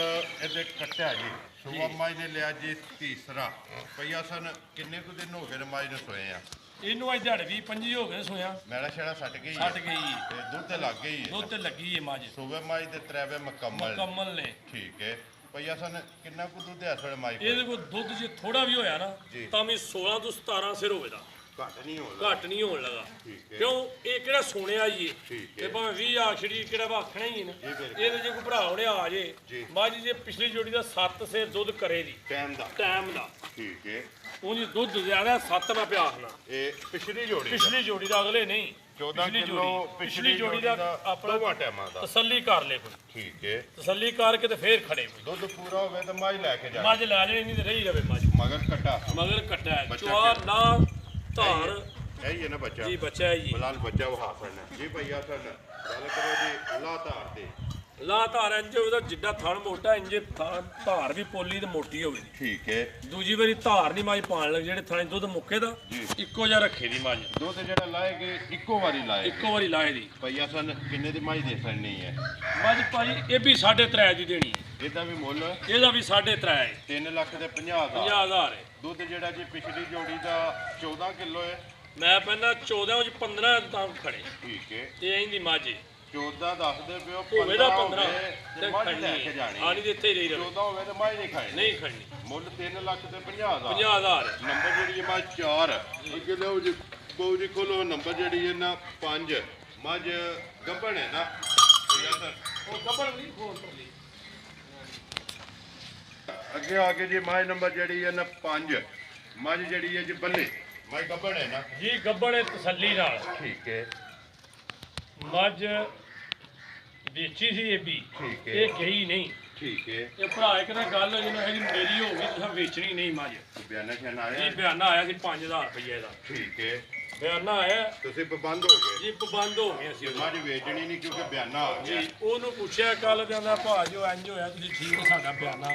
[SPEAKER 1] ਇਹਦੇ ਕੱਟਿਆ ਜੀ ਸੁਬਾ ਮਾਈ ਨੇ ਲਿਆ ਜੀ ਤੀਸਰਾ ਭਈਆ ਸਨ ਕਿੰਨੇ ਕੁ ਦਿਨ ਹੋ ਗਏ ਨੇ ਮਾਈ ਨੂੰ ਸੋਏ ਆ
[SPEAKER 2] ਇਹਨੂੰ ਅੱਜ ਦਿਹਾੜੇ 20-25 ਹੋ ਗਏ ਸੋਇਆ
[SPEAKER 1] ਮੈਲਾ ਛੇੜਾ ਸੱਟ ਗਈ
[SPEAKER 2] ਛੱਡ
[SPEAKER 1] ਹੈ
[SPEAKER 2] ਗਈ
[SPEAKER 1] ਤੇ ਦੁੱਧ ਤੇ ਲੱਗ ਗਈ ਹੈ
[SPEAKER 2] ਦੁੱਧ ਤੇ ਲੱਗੀ ਏ ਮੱਝ
[SPEAKER 1] ਸੁਬਾ ਮਾਈ ਦੇ ਤਰੇਵੇ ਮੁਕੰਮਲ
[SPEAKER 2] ਮੁਕੰਮਲ ਨੇ।
[SPEAKER 1] ਠੀਕ ਹੈ ਭਈਆ ਸਨ ਕਿੰਨਾ ਕੁ ਦੁੱਧ ਹੈ ਸੋਲੇ ਮਾਈ ਕੋਲ?
[SPEAKER 2] ਇਹਦੇ ਕੋਲ ਦੁੱਧ ਜੇ ਥੋੜਾ ਵੀ ਹੋਇਆ ਨਾ
[SPEAKER 1] ਜੀ।
[SPEAKER 2] ਤਾਂ ਵੀ 16 ਤੋਂ 17 ਸਿਰ ਹੋਵੇਗਾ
[SPEAKER 1] ਘੱਟ ਨਹੀਂ ਹੋਣਾ
[SPEAKER 2] ਘੱਟ ਨਹੀਂ ਹੋਣ ਲੱਗਾ
[SPEAKER 1] ਠੀਕ ਹੈ
[SPEAKER 2] ਕਿਉਂ ਇਹ ਕਿਹੜਾ ਸੋਹਣਿਆ ਹੀ ਏ
[SPEAKER 1] ਠੀਕ
[SPEAKER 2] ਤੇ
[SPEAKER 1] ਹੈ
[SPEAKER 2] ਭਾਵੇਂ 20 ਆਖੜੀ ਕਿਹੜਾ ਵਾਖਣਾ ਹੀ ਹੈ ਨਾ
[SPEAKER 1] ਜੀ, ਬਿਲਕੁਲ।
[SPEAKER 2] ਇਹਦੇ ਜੇ ਕੋਈ ਭਰਾ ਉਹਨੇ ਆ ਜੇ
[SPEAKER 1] ਜੀ।
[SPEAKER 2] ਮੱਝ ਜੇ ਪਿਛਲੀ ਜੋੜੀ ਦਾ 7 ਸਿਰ ਦੁੱਧ ਕਰੇ ਦੀ
[SPEAKER 1] ਟਾਈਮ ਦਾ
[SPEAKER 2] ਟਾਈਮ ਦਾ
[SPEAKER 1] ਠੀਕ ਹੈ
[SPEAKER 2] ਉਹਦੀ ਦੁੱਧ ਜ਼ਿਆਦਾ 7 ਨਾ ਪਿਆ ਆਖਣਾ
[SPEAKER 1] ਇਹ ਪਿਛਲੀ ਜੋੜੀ
[SPEAKER 2] ਪਿਛਲੀ ਜੋੜੀ ਦਾ ਅਗਲੇ ਨਹੀਂ
[SPEAKER 1] 14
[SPEAKER 2] ਪਿਛਲੀ
[SPEAKER 1] ਕਿਲੋ
[SPEAKER 2] ਪਿਛਲੀ ਜੋੜੀ ਦਾ ਆਪਣਾ
[SPEAKER 1] ਦੋਵਾਂ ਟਾਈਮਾਂ ਦਾ
[SPEAKER 2] ਤਸੱਲੀ ਕਰ ਲੈ ਕੋਈ
[SPEAKER 1] ਠੀਕ ਹੈ
[SPEAKER 2] ਤਸੱਲੀ ਕਰਕੇ ਤੇ ਫੇਰ ਖੜੇ ਕੋਈ
[SPEAKER 1] ਦੁੱਧ ਪੂਰਾ ਹੋਵੇ ਤਾਂ ਮਾਈ ਲੈ ਕੇ ਜਾ
[SPEAKER 2] ਮੱਝ ਲੈ ਜਾਣੀ ਨਹੀਂ ਤੇ ਰਹੀ ਰਵੇ ਮੱਝ
[SPEAKER 1] ਮਗਰ ਕੱਟਾ
[SPEAKER 2] ਮਗਰ ਕੱਟਾ ਹੈ
[SPEAKER 1] ਬੱਚਾ
[SPEAKER 2] ਚੁਆਰ ਨਾ ਧਾਰ
[SPEAKER 1] ਇਹੀ ਹੈ ਨਾ ਬੱਚਾ
[SPEAKER 2] ਜੀ ਬੱਚਾ ਹੈ ਜੀ
[SPEAKER 1] ਬਲਾਲ ਬੱਚਾ ਉਹ ਹਾਸਨ ਹੈ ਜੀ ਭਈਆ ਸਨ ਗੱਲ ਕਰੋ ਜੀ ਲਾਤਾਰ ਦੀ।
[SPEAKER 2] ਲਾ ਧਾਰ ਇੰਜ ਉਹਦਾ ਜਿੱਡਾ ਥਣ ਮੋਟਾ ਇੰਜ ਧਾਰ ਵੀ ਪੋਲੀ ਤੇ ਮੋਟੀ ਹੋਵੇ।
[SPEAKER 1] ਠੀਕ ਹੈ।
[SPEAKER 2] ਦੂਜੀ ਵਾਰੀ ਧਾਰ ਨਹੀਂ ਮੱਝ ਪਾਣ ਲੱਗ ਜਿਹੜੇ ਥਾਣੇ ਦੁੱਧ ਮੁੱਕੇ ਦਾ ਇੱਕੋ ਜਿਹਾ ਰੱਖੇ ਦੀ ਮੱਝ।
[SPEAKER 1] ਦੁੱਧ ਜਿਹੜਾ ਲਾਏਗੇ ਇੱਕੋ ਵਾਰੀ ਲਾਏ।
[SPEAKER 2] ਇੱਕੋ ਵਾਰੀ ਲਾਏ ਦੀ।
[SPEAKER 1] ਭਈਆ ਸਨ ਕਿੰਨੇ ਦੀ ਮੱਝ ਦੇ ਸਕਣੀ ਹੈ?
[SPEAKER 2] ਮੱਝ ਭਾਜੀ ਇਹ ਵੀ 3.5 ਦੀ ਦੇਣੀ ਹੈ।
[SPEAKER 1] ਇਹਦਾ ਵੀ ਮੁੱਲ
[SPEAKER 2] ਇਹਦਾ ਵੀ 3.5 ਹੈ।
[SPEAKER 1] 3 ਲੱਖ ਤੇ 50,000।
[SPEAKER 2] 50,000 ਹੈ।
[SPEAKER 1] ਦੁੱਧ ਜਿਹੜਾ ਜੀ ਪਿਛਲੀ ਜੋੜੀ ਦਾ 14 ਕਿਲੋ ਹੈ।
[SPEAKER 2] ਮੈਂ ਪਹਿਲਾਂ 14 ਵਿੱਚ 15 ਤਾਂ ਖੜੇ।
[SPEAKER 1] ਠੀਕ ਹੈ।
[SPEAKER 2] ਇਹ ਇੰਦੀ ਮੱਝ ਹੈ।
[SPEAKER 1] 14 ਦੱਸਦੇ ਪਿਓ,
[SPEAKER 2] ਹੋਵੇ ਦਾ 15
[SPEAKER 1] ਤੇ ਮੱਝ ਲੈ ਕੇ ਜਾਣੀ।
[SPEAKER 2] ਆਣੀ ਦੇ ਇੱਥੇ ਹੀ ਰਹੀ ਰਵੇ।
[SPEAKER 1] 14 ਹੋਵੇ ਤੇ ਮੱਝ ਨਹੀਂ ਖਾਣੀ।
[SPEAKER 2] ਨਹੀਂ ਖੜਨੀ।
[SPEAKER 1] ਮੁੱਲ 3 ਲੱਖ ਤੇ 50,000।
[SPEAKER 2] 50,000
[SPEAKER 1] ਨੰਬਰ ਜਿਹੜੀ ਹੈ ਮੱਝ 4 ਅੱਗੇ ਲਓ ਜੀ। ਬਹੁ ਜੀ ਖੋਲੋ ਨੰਬਰ ਜਿਹੜੀ ਹੈ ਨਾ 5 ਮੱਝ ਗੱਭਣ ਹੈ ਨਾ ਭਈਆ ਸਰ।
[SPEAKER 2] ਉਹ ਗੱਬੜ ਨਹੀਂ ਖੋਲ ਪਰਲੀ।
[SPEAKER 1] ਅੱਗੇ ਆ ਕੇ ਜੀ ਮੱਝ ਨੰਬਰ ਜਿਹੜੀ ਹੈ ਨਾ 5 ਮੱਝ ਜਿਹੜੀ ਹੈ ਜੀ ਬੱਲੇ ਮੱਝ ਗੱਭਣ ਹੈ ਨਾ
[SPEAKER 2] ਜੀ ਗੱਬੜ ਤਸੱਲੀ ਨਾਲ।
[SPEAKER 1] ਠੀਕ ਹੈ।
[SPEAKER 2] ਮੱਝ ਵੇਚੀ ਸੀ ਇਹ ਵੀ।
[SPEAKER 1] ਠੀਕ ਹੈ।
[SPEAKER 2] ਇਹ ਗਈ ਨਹੀਂ।
[SPEAKER 1] ਠੀਕ ਹੈ।
[SPEAKER 2] ਇਹ ਭਰਾ ਇੱਕ ਨਾਲ ਗੱਲ ਹੋਈ ਨਾ ਇਹਦੀ ਮੇਰੀ ਹੋ ਗਈ ਤੁਸੀਂ ਵੇਚਣੀ ਨਹੀਂ ਮੱਝ।
[SPEAKER 1] ਬਿਆਨਾ ਸ਼ਾਨਾ
[SPEAKER 2] ਜੀ
[SPEAKER 1] ਆਇਆ।
[SPEAKER 2] ਬਿਆਨਾ ਆਇਆ ਸੀ 5,000 ਰੁਪਏ ਦਾ।
[SPEAKER 1] ਠੀਕ ਹੈ।
[SPEAKER 2] ਬਿਆਨਾ ਆਇਆ
[SPEAKER 1] ਤੁਸੀਂ ਪਾਬੰਦ ਹੋ ਗਏ।
[SPEAKER 2] ਜੀ ਪਾਬੰਦ ਹੋ ਗਏ ਅਸੀਂ ਉਹਦਾ।
[SPEAKER 1] ਮੱਝ ਵੇਚਣੀ ਨਹੀਂ ਕਿਉਂਕਿ ਬਿਆਨਾ ਆ ਗਿਆ।
[SPEAKER 2] ਜੀ ਉਹਨੂੰ ਪੁੱਛਿਆ ਕੱਲ ਕਹਿੰਦਾ ਭਾਜੋ ਇੰਜ ਹੋਇਆ ਤੁਸੀਂ ਠੀਕ ਹੋ ਸਾਡਾ ਬਿਆਨਾ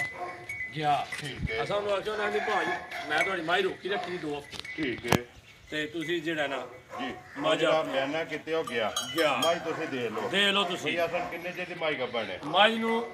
[SPEAKER 2] ਗਿਆ।
[SPEAKER 1] ਠੀਕ ਹੈ।
[SPEAKER 2] ਅਸਾਂ ਨੂੰ ਆਖਿਆ ਨਾ ਨਹੀਂ ਭਾਜੀ ਮੈਂ ਤੁਹਾਡੀ ਮੱਝ ਰੋਕੀ ਰੱਖੀ 2 ਹਫ਼ਤੇ
[SPEAKER 1] ਠੀਕ ਹੈ
[SPEAKER 2] ਤੇ ਤੁਸੀਂ ਜਿਹੜਾ ਨਾ
[SPEAKER 1] ਜੀ
[SPEAKER 2] ਮੱਝ
[SPEAKER 1] ਜਿਹੜਾ ਬਿਆਨਾ ਕਿਤੇ ਹੋ ਗਿਆ
[SPEAKER 2] ਗਿਆ।
[SPEAKER 1] ਮੱਝ ਤੁਸੀਂ ਦੇ ਲਓ।
[SPEAKER 2] ਦੇ ਲਓ ਤੁਸੀਂ।
[SPEAKER 1] ਭਈਆ ਸਰ ਕਿੰਨੇ ਚਿਰ ਦੀ ਮੱਝ ਗੱਭਣ ਹੈ?
[SPEAKER 2] ਮੱਝ ਨੂੰ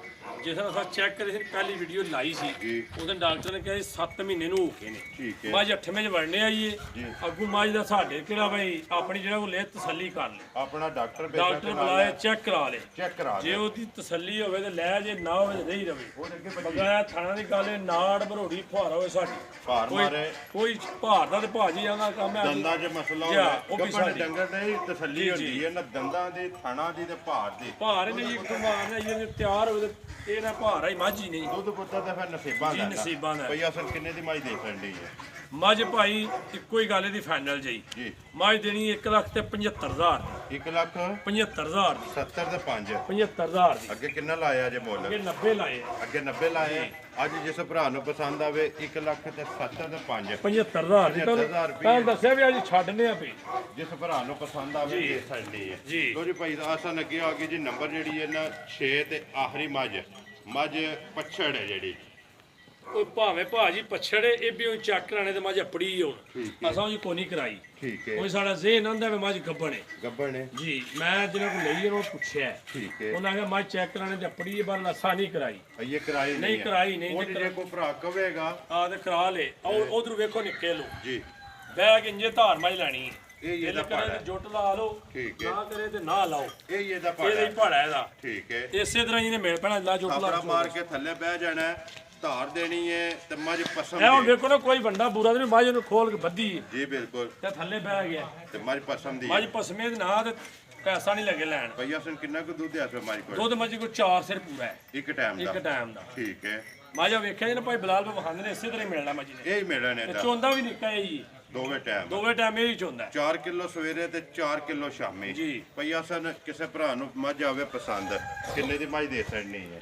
[SPEAKER 2] ਜਿਸ ਤਰ੍ਹਾਂ ਆਪਾਂ ਚੈੱਕ ਕਰੀ ਸੀ ਪਹਿਲੀ ਵੀਡੀਓ ਲਾਈ ਸੀ
[SPEAKER 1] ਜੀ।
[SPEAKER 2] ਉਹਦੇ ਡਾਕਟਰ ਨੇ ਕਿਹਾ 7 ਮਹੀਨੇ ਨੂੰ ਹੋ ਗਏ ਨੇ।
[SPEAKER 1] ਠੀਕ ਹੈ।
[SPEAKER 2] ਮੱਝ 8ਵੇਂ ਚ ਵੜਨੇ ਆਈਏ
[SPEAKER 1] ਜੀ।
[SPEAKER 2] ਅੱਗੂ ਮੱਝ ਦਾ ਸਾਡੇ ਕਿਹੜਾ ਬਈ ਆਪਣੀ ਜਿਹੜਾ ਉਹ ਲੈ ਤਸੱਲੀ ਕਰ ਲੈ।
[SPEAKER 1] ਆਪਣਾ ਡਾਕਟਰ
[SPEAKER 2] ਡਾਕਟਰ ਬੁਲਾਏ ਚੈੱਕ ਕਰਾ ਲੇ।
[SPEAKER 1] ਚੈੱਕ ਕਰਾ
[SPEAKER 2] ਜੇ
[SPEAKER 1] ਦੇ।
[SPEAKER 2] ਉਹਦੀ ਤਸੱਲੀ ਹੋਵੇ ਤੇ ਲੈ, ਜੇ ਨਾ ਹੋਵੇ ਤੇ ਨਹੀਂ ਰਵੇ।
[SPEAKER 1] ਉਹ ਅੱਗੇ ਬੱਚੀ
[SPEAKER 2] ਬਗਾਇਆ ਥਾਣਾ ਦੀ ਗੱਲ ਹੈ ਨਾੜ ਭਰੋੜੀ ਫੁਹਾਰਾ ਹੋਵੇ ਸਾਡੀ
[SPEAKER 1] ਭਾਰ
[SPEAKER 2] ਕੋਈ
[SPEAKER 1] ਮਾਰੇ
[SPEAKER 2] ਕੋਈ ਭਾਰ ਦਾ ਤੇ ਭਾਜੀ ਆਉਂਦਾ ਕੰਮ ਹੈ।
[SPEAKER 1] ਦੰਦਾਂ 'ਚ ਮਸਲਾ
[SPEAKER 2] ਜੀ,
[SPEAKER 1] ਹੋਵੇ
[SPEAKER 2] ਉਹ ਵੀ
[SPEAKER 1] ਗੱਭਣ
[SPEAKER 2] ਸਾਡੀ।
[SPEAKER 1] ਡੰਗਰ ਦੀ ਤਸੱਲੀ
[SPEAKER 2] ਜੀ,
[SPEAKER 1] ਹੁੰਦੀ ਹੈ ਨਾ ਦੰਦਾਂ ਦੀ ਥਾਣਾ ਦੀ ਤੇ ਭਾਰ ਦੀ।
[SPEAKER 2] ਭਾਰ ਨਹੀਂ ਇੱਕ ਮਾਰਨਾ ਜੇ ਤਿਆਰ ਹੋਵੇ ਤੇ ਇਹ ਨਾ ਭਾਰ ਆਈ ਮਾਝੀ ਨਹੀਂ।
[SPEAKER 1] ਦੁੱਧ ਪੁੱਤਰ ਤੇ ਫਿਰ ਨਸੀਬਾਂ
[SPEAKER 2] ਜੀ,
[SPEAKER 1] ਦਾ
[SPEAKER 2] ਨਸੀਬਾਂ ਦਾ।
[SPEAKER 1] ਭਈਆ ਸਰ ਕਿੰਨੇ ਦੀ ਮੱਝ ਦੇ ਸਕਣੀ ਹੈ?
[SPEAKER 2] ਮੱਝ ਭਾਈ ਇੱਕੋ ਹੀ ਗੱਲ ਇਹਦੀ ਫਾਈਨਲ ਜਈ
[SPEAKER 1] ਜੀ।
[SPEAKER 2] ਮੱਝ ਦੇਣੀ 1 ਲੱਖ ਤੇ 75,000
[SPEAKER 1] 1 ਲੱਖ
[SPEAKER 2] 75,000 ਦੀ
[SPEAKER 1] 70 ਤੇ 5
[SPEAKER 2] 75,000 ਦੀ।
[SPEAKER 1] ਅੱਗੇ ਕਿੰਨਾ ਲਾਇਆ ਜੇ ਮੁੱਲ?
[SPEAKER 2] ਇਹ 90 ਲਾਏ
[SPEAKER 1] ਅੱਗੇ 90 ਲਾਏ। ਅੱਜ ਜਿਸ ਭਰਾ ਨੂੰ ਪਸੰਦ ਆਵੇ 1 ਲੱਖ ਤੇ 70 ਤੇ 5
[SPEAKER 2] 75,000 ਦੀ।
[SPEAKER 1] 75,000 ਰੁਪਏ।
[SPEAKER 2] ਪਹਿਲਾਂ ਦੱਸਿਆ ਵੀ ਅੱਜ ਛੱਡਨੇ ਆ ਪਈ।
[SPEAKER 1] ਜਿਸ ਭਰਾ ਨੂੰ ਪਸੰਦ ਆਵੇ
[SPEAKER 2] ਜੀ।
[SPEAKER 1] ਦੇ ਸਕਦੀ ਹੈ।
[SPEAKER 2] ਜੀ।
[SPEAKER 1] ਲੋ ਜੀ ਭਾਈ ਦਾ ਆਸਨ ਅੱਗੇ ਆ ਗਈ ਜੀ ਨੰਬਰ ਜਿਹੜੀ ਹੈ ਨਾ 6 ਤੇ ਆਖਰੀ ਮੱਝ ਪੱਛੜ ਹੈ ਜਿਹੜੀ।
[SPEAKER 2] ਉਹ ਭਾਵੇਂ ਭਾਜੀ ਪਛੜੇ ਇਹ ਵੀ ਉਹ ਚੱਕ ਕਰਾਣੇ ਤੇ ਮੱਝ ਅਪੜੀ ਹੀ
[SPEAKER 1] ਠੀਕ
[SPEAKER 2] ਹੋਣ ਅਸਾਂ ਜੀ ਕੋਈ ਨਹੀਂ ਕਰਾਈ।
[SPEAKER 1] ਠੀਕ ਹੈ।
[SPEAKER 2] ਕੋਈ ਸਾਡਾ ਜ਼ੇਨ ਆਂਦਾ ਵੀ ਮੱਝ ਗੱਬਣੇ
[SPEAKER 1] ਗੱਬਣ ਹੈ।
[SPEAKER 2] ਜੀ। ਮੈਂ ਜਿਹਨਾਂ ਕੋਲ ਲਈ ਉਹਨੂੰ ਪੁੱਛਿਆ
[SPEAKER 1] ਠੀਕ ਹੈ।
[SPEAKER 2] ਉਹਨਾਂ ਨੇ ਮੱਝ ਚੈੱਕ ਕਰਾਣੇ ਤੇ ਅਪੜੀ ਪਰ ਲੱਸਾ ਨਹੀਂ ਕਰਾਈ।
[SPEAKER 1] ਇਹ ਕਰਾਈ
[SPEAKER 2] ਨਹੀਂ
[SPEAKER 1] ਹੈ।
[SPEAKER 2] ਕਰਾਈ ਨਹੀਂ
[SPEAKER 1] ਉਹ
[SPEAKER 2] ਤੇ
[SPEAKER 1] ਜੇ ਕੋਈ ਭਰਾ ਕਵੇਗਾ
[SPEAKER 2] ਆ ਤੇ ਕਰਾ ਲੇ। ਉਧਰ ਵੇਖੋ ਨਿੱਕੇ ਲੋ
[SPEAKER 1] ਜੀ
[SPEAKER 2] ਬੈਗ ਇੰਜੇ ਧਾਰ ਮੱਝ ਲੈਣੀ ਹੈ।
[SPEAKER 1] ਇਹ ਇਹਦਾ
[SPEAKER 2] ਦਿਲ ਕਰੇ
[SPEAKER 1] ਭਾੜਾ
[SPEAKER 2] ਤੇ ਜੁੱਟ ਲਾ ਲਓ,
[SPEAKER 1] ਠੀਕ ਹੈ।
[SPEAKER 2] ਨਾ ਕਰੇ ਤੇ ਨਾ ਲਾਓ।
[SPEAKER 1] ਇਹ ਇਹਦਾ
[SPEAKER 2] ਇਹਦਾ ਹੀ
[SPEAKER 1] ਭਾੜਾ
[SPEAKER 2] ਭਾੜਾ ਇਹਦਾ।
[SPEAKER 1] ਠੀਕ ਹੈ।
[SPEAKER 2] ਇਸੇ ਤਰ੍ਹਾਂ ਜਿਹਨੇ ਮਿਲ ਪੈਣਾ ਲਾ ਜੁੱਟ ਲਾ
[SPEAKER 1] ਥਾਪੜਾ ਮਾਰ ਕੇ ਥੱਲੇ ਬਹਿ ਜਾਣਾ ਹੈ, ਧਾਰ ਦੇਣੀ ਹੈ ਤੇ ਮੱਝ ਪਸੰਦ
[SPEAKER 2] ਇਹ ਹੁਣ
[SPEAKER 1] ਦੀ।
[SPEAKER 2] ਵੇਖੋ ਨਾ ਕੋਈ ਵੱਡਾ ਬੂਰਾ ਤੇ ਨਹੀਂ ਮੱਝ ਨੂੰ ਖੋਲ ਕੇ ਬੱਧੀ
[SPEAKER 1] ਜੀ ਬਿਲਕੁਲ।
[SPEAKER 2] ਤੇ ਥੱਲੇ ਬਹਿ ਗਿਆ।
[SPEAKER 1] ਤੇ ਮੱਝ ਪਸੰਦ ਦੀ
[SPEAKER 2] ਮੱਝ ਪਸਮੇ ਦੇ ਨਾ ਤੇ ਪੈਸਾ ਨਹੀਂ ਲੱਗੇ ਲੈਣ।
[SPEAKER 1] ਭਈਆ ਸਨ ਕਿੰਨਾ ਕੁ ਦੁੱਧ ਆ ਫਿਰ ਮੱਝ ਕੋਲ?
[SPEAKER 2] ਦੁੱਧ ਮੱਝ ਕੋ 4 ਸਿਰ ਪੂਰਾ ਹੈ
[SPEAKER 1] ਇੱਕ ਟਾਈਮ ਦਾ।
[SPEAKER 2] ਇੱਕ ਟਾਈਮ ਦਾ।
[SPEAKER 1] ਠੀਕ ਹੈ।
[SPEAKER 2] ਮਾਜਾ ਵੇਖਿਆ ਜੀ ਨਾ ਭਾਈ ਬਲਾਲ ਬਾਬਾ ਖਾਂਦੇ ਨੇ ਇਸੇ ਤਰ੍ਹਾਂ ਹੀ ਮਿਲਣਾ ਮੱਝ ਨੇ।
[SPEAKER 1] ਇਹ ਹੀ ਮਿਲਣ
[SPEAKER 2] ਤੇ
[SPEAKER 1] ਇਹਦਾ
[SPEAKER 2] ਚੋਂਦਾ ਵੀ ਨਿੱਕਾ ਹੈ ਜੀ।
[SPEAKER 1] ਦੋਵੇਂ ਟਾਈਮ
[SPEAKER 2] ਦੋਵੇਂ ਟਾਈਮ ਇਹ ਹੀ ਚੋਂਦਾ ਹੈ।
[SPEAKER 1] 4 ਕਿਲੋ ਸਵੇਰੇ ਤੇ 4 ਕਿਲੋ ਸ਼ਾਮੀ।
[SPEAKER 2] ਜੀ।
[SPEAKER 1] ਭਈਆ ਸਨ ਕਿਸੇ ਭਰਾ ਨੂੰ ਮੱਝ ਆਵੇ ਪਸੰਦ ਕਿੰਨੇ ਦੀ ਮੱਝ ਦੇ ਸਕਣੀ ਹੈ?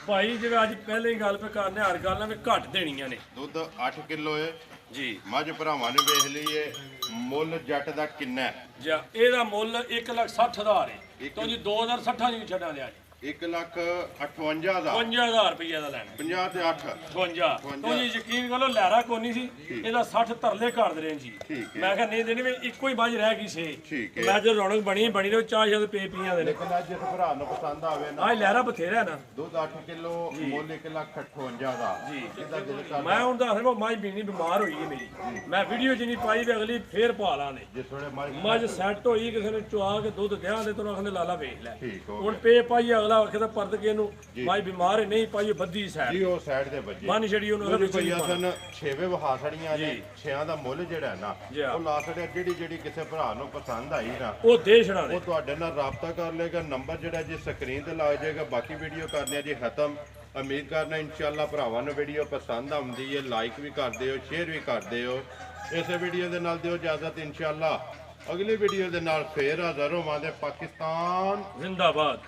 [SPEAKER 2] ਭਾਈ ਜਿਵੇਂ ਅੱਜ ਪਹਿਲੇ ਹੀ ਗੱਲ ਪੇ ਕਰਨੇ ਹਰ ਗੱਲ ਨਾਲ ਵੀ ਘੱਟ ਦੇਣੀਆਂ ਨੇ।
[SPEAKER 1] ਦੁੱਧ 8 ਕਿਲੋ ਹੈ
[SPEAKER 2] ਜੀ।
[SPEAKER 1] ਮੱਝ ਭਰਾਵਾਂ ਨੇ ਵੇਖ ਲਈ ਹੈ। ਮੁੱਲ ਜੱਟ ਦਾ ਕਿੰਨਾ ਹੈ?
[SPEAKER 2] ਜਾਂ ਇਹਦਾ ਮੁੱਲ 1,60,000 ਹੈ। ਤੋਂ ਜੀ 2,060 ਨਹੀਂ ਛੱਡਾਂ ਲਿਆ ਜੀ।
[SPEAKER 1] 1,58,000
[SPEAKER 2] 50,000 ਰੁਪਏ ਦਾ ਲੈਣਾ।
[SPEAKER 1] 50 ਤੇ 8
[SPEAKER 2] 52 ਤੋਂ ਜੀ ਯਕੀਨ ਕਰੋ ਲਹਿਰਾ ਕੋਨੀ ਸੀ ਇਹਦਾ 60 ਤਰਲੇ ਕਰ ਦੇ ਰਹੇ ਜੀ।
[SPEAKER 1] ਠੀਕ ਹੈ।
[SPEAKER 2] ਮੈਂ ਕਿਹਾ ਨਹੀਂ ਦੇਣੀ ਵੀ ਇੱਕੋ ਹੀ ਬਾਜ ਰਹਿ ਗਈ ਸੀ।
[SPEAKER 1] ਠੀਕ ਹੈ।
[SPEAKER 2] ਮੈਂ ਜੋ ਰੌਣਕ ਬਣੀ ਰਹੋ ਚਾਹ ਸ਼ਾਦ ਪੇ ਪੀਆਂ ਦੇ ਨੇ।
[SPEAKER 1] ਲੇਕਿਨ ਅੱਜ ਜਿਸ ਭਰਾ ਨੂੰ ਪਸੰਦ ਆਵੇ ਨਾ
[SPEAKER 2] ਆਹ ਲਹਿਰਾ ਬਥੇਰਾ ਨਾ।
[SPEAKER 1] ਦੁੱਧ 8 ਕਿਲੋ ਮੁੱਲ 1,58,000
[SPEAKER 2] ਜੀ।
[SPEAKER 1] ਇਹਦਾ ਦਿਲ ਕਰਦਾ
[SPEAKER 2] ਮੈਂ ਹੁਣ ਦੱਸ ਰਿਹਾ ਮਾਈ ਬੀਣੀ ਬਿਮਾਰ ਹੋਈ ਹੈ ਮੇਰੀ। ਮੈਂ ਵੀਡੀਓ ਚ ਨਹੀਂ ਪਾਈ ਵੀ ਅਗਲੀ ਫੇਰ ਪਾ ਲਾਂਗੇ।
[SPEAKER 1] ਜਿਸ ਵੇਲੇ
[SPEAKER 2] ਮੱਝ ਸੈੱਟ ਹੋਈ ਕਿਸੇ ਨੇ ਚੁਆ ਕੇ ਦੁੱਧ ਦਿਆਂ ਦੇ ਤੈਨੂੰ ਆਖਦੇ ਲਾਲਾ ਵੇਖ ਲੈ।
[SPEAKER 1] ਠੀਕ ਹੋ
[SPEAKER 2] ਹੁਣ ਪੇ ਪਾਈ ਅਗਲਾ ਆਖਦਾ ਪਰਦ ਕੇ ਨੂੰ ਮਾਈ ਬਿਮਾਰ ਹੈ ਨਹੀਂ ਪਾਈ ਬੱਦੀ ਸੈੱਟ
[SPEAKER 1] ਜੀ ਉਹ ਸਾਈਡ ਤੇ ਵੱਜੇ
[SPEAKER 2] ਬੰਨ ਛੜੀ ਉਹਨੂੰ
[SPEAKER 1] ਉਹਦੇ
[SPEAKER 2] ਵਿੱਚ ਹੀ
[SPEAKER 1] ਭਈਆ
[SPEAKER 2] ਪਾਉਣਾ।
[SPEAKER 1] ਸਨ 6ਵੇਂ ਵਹਾ ਛੜੀਆਂ ਨੇ 6ਾਂ ਦਾ ਮੁੱਲ ਜਿਹੜਾ ਹੈ ਨਾ
[SPEAKER 2] ਜੀ।
[SPEAKER 1] ਉਹ ਲਾ ਛੜਿਆ ਜਿਹੜੀ ਕਿਸੇ ਭਰਾ ਨੂੰ ਪਸੰਦ ਆਈ ਨਾ
[SPEAKER 2] ਉਹ ਦੇ ਛੜਾ ਦੇ।
[SPEAKER 1] ਉਹ ਤੁਹਾਡੇ ਨਾਲ ਰਾਬਤਾ ਕਰ ਲੇਗਾ। ਨੰਬਰ ਜਿਹੜਾ ਜੀ ਸਕਰੀਨ ਤੇ ਲੱਗ ਜਾਏਗਾ। ਬਾਕੀ ਵੀਡੀਓ ਕਰਨੀ ਹੈ ਜੀ ਖਤਮ। ਉਮੀਦ ਕਰਨਾ ਇਨਸ਼ਾਅੱਲਾ ਭਰਾਵਾਂ ਨੂੰ ਵੀਡੀਓ ਪਸੰਦ ਆਉਂਦੀ ਹੈ। ਲਾਈਕ ਵੀ ਕਰਦੇ ਹੋ, ਸ਼ੇਅਰ ਵੀ ਕਰਦੇ ਹੋ। ਇਸੇ ਵੀਡੀਓ ਦੇ ਨਾਲ ਦਿਓ ਇਜਾਜ਼ਤ। ਇਨਸ਼ਾਅੱਲਾ ਅਗਲੀ ਵੀਡੀਓ ਦੇ ਨਾਲ ਫੇਰ ਹਾਜ਼ਰ ਹੋਵਾਂਗੇ। ਪਾਕਿਸਤਾਨ
[SPEAKER 2] ਜ਼ਿੰਦਾਬਾਦ।